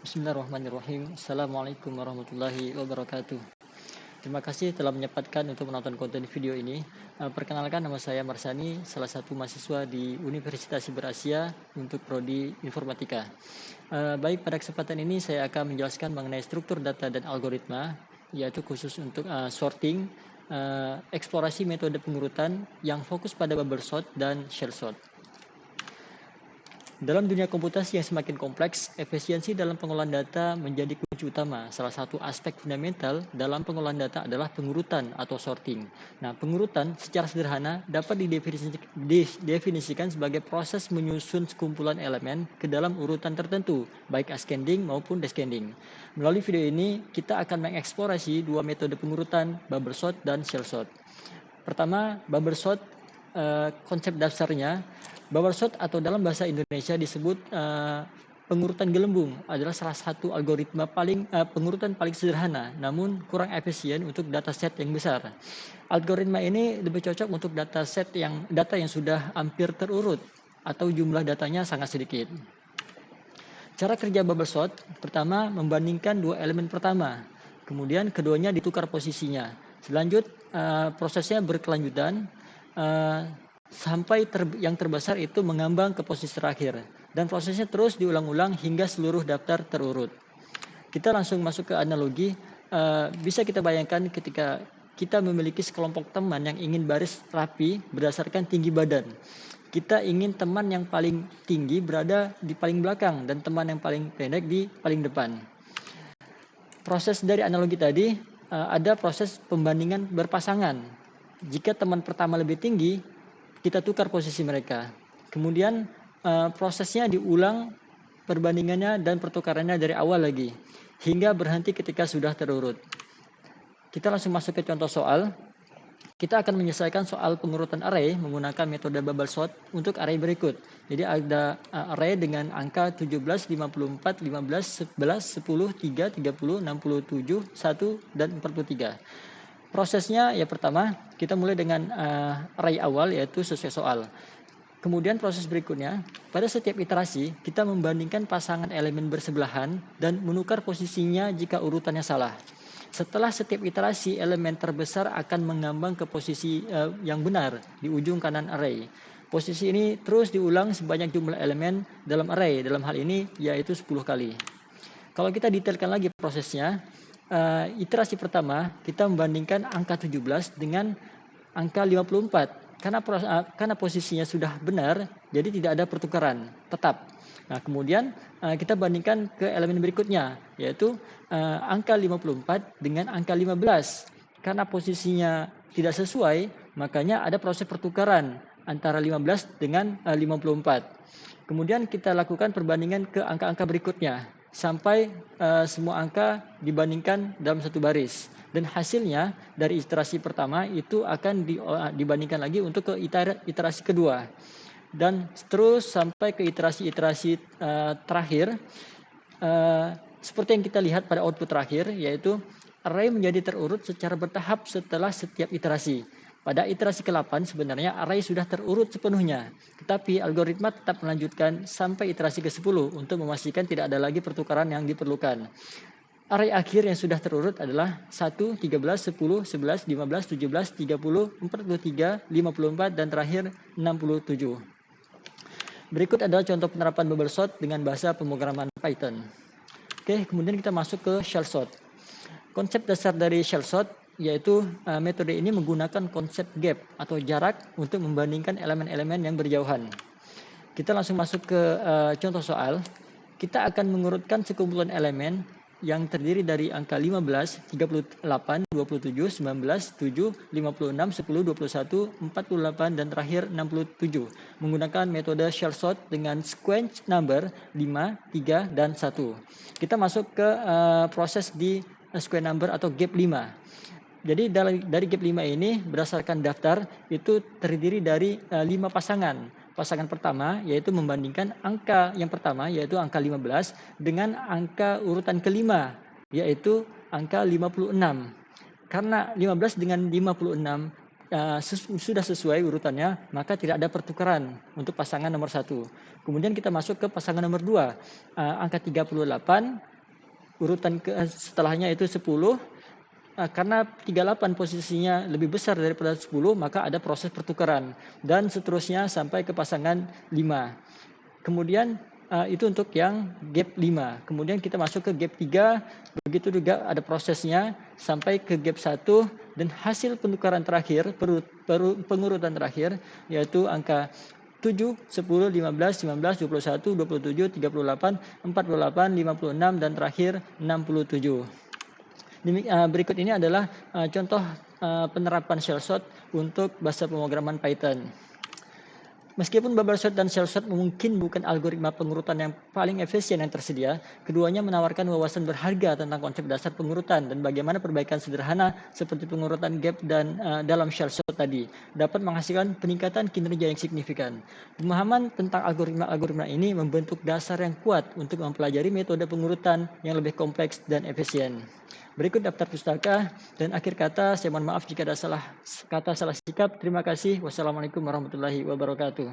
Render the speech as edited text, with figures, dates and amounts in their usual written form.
Bismillahirrahmanirrahim. Assalamualaikum warahmatullahi wabarakatuh. Terima kasih telah menyempatkan untuk menonton konten video ini. Perkenalkan, nama saya Marsani, salah satu mahasiswa di Universitas Siber Asia untuk prodi Informatika. Baik, pada kesempatan ini saya akan menjelaskan mengenai struktur data dan algoritma, yaitu khusus untuk sorting, eksplorasi metode pengurutan yang fokus pada bubble sort dan shell sort. Dalam dunia komputasi yang semakin kompleks, efisiensi dalam pengolahan data menjadi kunci utama. Salah satu aspek fundamental dalam pengolahan data adalah pengurutan atau sorting. Nah, pengurutan secara sederhana dapat didefinisikan sebagai proses menyusun sekumpulan elemen ke dalam urutan tertentu, baik ascending maupun descending. Melalui video ini, kita akan mengeksplorasi dua metode pengurutan, bubble sort dan shell sort. Pertama, bubble sort. Konsep dasarnya, bubble sort atau dalam bahasa Indonesia disebut pengurutan gelembung adalah salah satu algoritma pengurutan paling sederhana, namun kurang efisien untuk dataset yang besar. Algoritma ini lebih cocok untuk data yang sudah hampir terurut atau jumlah datanya sangat sedikit. Cara kerja bubble sort, pertama membandingkan dua elemen pertama, kemudian keduanya ditukar posisinya. Prosesnya berkelanjutan sampai yang terbesar itu mengambang ke posisi terakhir, dan prosesnya terus diulang-ulang hingga seluruh daftar terurut. Kita langsung masuk ke analogi. Bisa kita bayangkan ketika kita memiliki sekelompok teman yang ingin baris rapi berdasarkan tinggi badan. Kita ingin teman yang paling tinggi berada di paling belakang dan teman yang paling pendek di paling depan. Proses dari analogi tadi, ada proses pembandingan berpasangan. Jika teman pertama lebih tinggi, kita tukar posisi mereka. Kemudian prosesnya diulang perbandingannya dan pertukarannya dari awal lagi, hingga berhenti ketika sudah terurut. Kita langsung masuk ke contoh soal. Kita akan menyelesaikan soal pengurutan array menggunakan metode bubble sort untuk array berikut. Jadi ada array dengan angka 17, 54, 15, 11, 10, 3, 30, 67, 1, dan 43. Prosesnya ya pertama, kita mulai dengan array awal yaitu sesuai soal. Kemudian proses berikutnya, pada setiap iterasi kita membandingkan pasangan elemen bersebelahan dan menukar posisinya jika urutannya salah. Setelah setiap iterasi, elemen terbesar akan mengambang ke posisi yang benar di ujung kanan array. Posisi ini terus diulang sebanyak jumlah elemen dalam array, dalam hal ini yaitu 10 kali. Kalau kita detailkan lagi prosesnya, iterasi pertama kita membandingkan angka 17 dengan angka 54. Karena posisinya sudah benar, jadi tidak ada pertukaran tetap. Nah, kemudian kita bandingkan ke elemen berikutnya, yaitu angka 54 dengan angka 15. Karena posisinya tidak sesuai, makanya ada proses pertukaran antara 15 dengan 54. Kemudian kita lakukan perbandingan ke angka-angka berikutnya, sampai semua angka dibandingkan dalam satu baris, dan hasilnya dari iterasi pertama itu akan dibandingkan lagi untuk ke iterasi kedua, dan terus sampai ke iterasi terakhir. Seperti yang kita lihat pada output terakhir, yaitu array menjadi terurut secara bertahap setelah setiap iterasi. Pada iterasi ke-8 sebenarnya array sudah terurut sepenuhnya, tetapi algoritma tetap melanjutkan sampai iterasi ke-10 untuk memastikan tidak ada lagi pertukaran yang diperlukan. Array akhir yang sudah terurut adalah 1, 13, 10, 11, 15, 17, 30, 43, 54, dan terakhir 67. Berikut adalah contoh penerapan bubble sort dengan bahasa pemrograman Python. Oke, kemudian kita masuk ke shell sort. Konsep dasar dari shell sort yaitu metode ini menggunakan konsep gap atau jarak untuk membandingkan elemen-elemen yang berjauhan. Kita langsung masuk ke contoh soal. Kita akan mengurutkan sekumpulan elemen yang terdiri dari angka 15, 38, 27, 19, 7, 56, 10, 21, 48, dan terakhir 67 menggunakan metode shell sort dengan sequence number 5, 3, dan 1. Kita masuk ke proses di square number atau gap 5. Jadi dari gap 5 ini berdasarkan daftar itu terdiri dari 5 pasangan. Pasangan pertama yaitu membandingkan angka yang pertama yaitu angka 15 dengan angka urutan kelima yaitu angka 56. Karena 15 dengan 56 sudah sesuai urutannya, maka tidak ada pertukaran untuk pasangan nomor 1. Kemudian kita masuk ke pasangan nomor 2, angka 38 urutan setelahnya itu 10. Karena 38 posisinya lebih besar daripada 10, maka ada proses pertukaran dan seterusnya sampai ke pasangan 5. Kemudian itu untuk yang gap 5. Kemudian kita masuk ke gap 3, begitu juga ada prosesnya sampai ke gap 1 dan hasil penukaran terakhir, pengurutan terakhir yaitu angka 7, 10, 15, 19, 21, 27, 38, 48, 56 dan terakhir 67. Berikut ini adalah contoh penerapan shell sort untuk bahasa pemrograman Python. Meskipun bubble sort dan shell sort mungkin bukan algoritma pengurutan yang paling efisien yang tersedia, keduanya menawarkan wawasan berharga tentang konsep dasar pengurutan dan bagaimana perbaikan sederhana seperti pengurutan gap dan dalam shell sort tadi dapat menghasilkan peningkatan kinerja yang signifikan. Pemahaman tentang algoritma ini membentuk dasar yang kuat untuk mempelajari metode pengurutan yang lebih kompleks dan efisien. Berikut daftar pustaka dan akhir kata, saya mohon maaf jika ada salah kata, salah sikap. Terima kasih. Wassalamualaikum warahmatullahi wabarakatuh.